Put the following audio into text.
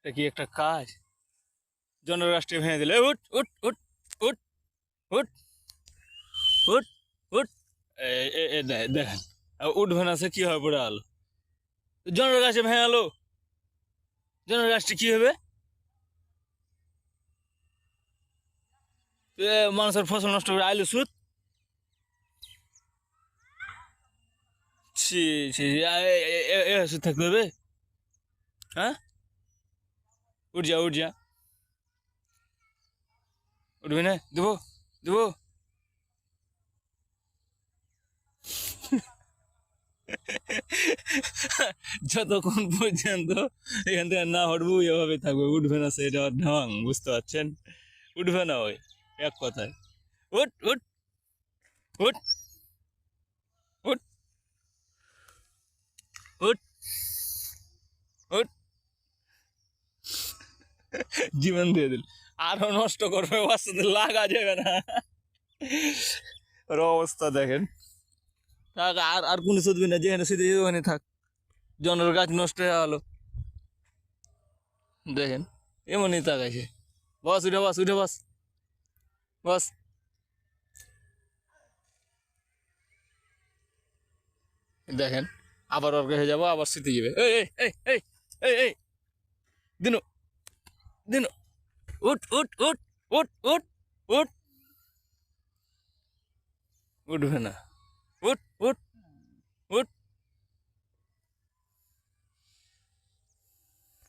এটা কি একটা কাজ? জনরাষ্ট্রে ভেঙে দিলে উঠ উঠ উঠ উঠ উঠ উঠ উঠ। দেখেন উঠবে না, সে কি হয় পড়ে আলো। জনরাষ্ট্রে ভেঙে গেলো, জনরাষ্ট্রে কি হবে? মানুষের ফসল নষ্ট করে আইলো সুদ। ছি ছি, সুদ থাকতে হবে? হ্যাঁ, উঠ যা উঠ যা। উঠবি না? দেবো দেবো। যতক্ষণ পর্যন্ত এখান থেকে না হটবো এভাবে থাকবে, উঠবে না, সেটা ঢং, বুঝতে পারছেন? উঠবে না ওই, এক কথায়। উঠ উঠ উঠ উঠ উঠ উঠ। জীবন দিয়ে দিল, আরো নষ্ট করবে, বাচ্চাতে লাগা যাবে না। ওর অবস্থা দেখেন। থাক, আর আর কোনো চলবি না, যেখানে সেটা ওখানে থাক। জনের গাছ নষ্ট হয়ে গেলো দেখেন, এমনই তাকাইছে। বস উঠে বস, উঠে বস, বস। দেখেন, আবার ওর কাছে যাবো, আবার স্মৃতি যাবে। এই এই এই এই এই এই দিনু দিনু, উঠ উঠ উঠ উঠ উঠ উঠ। উঠবে না, উঠ উঠ।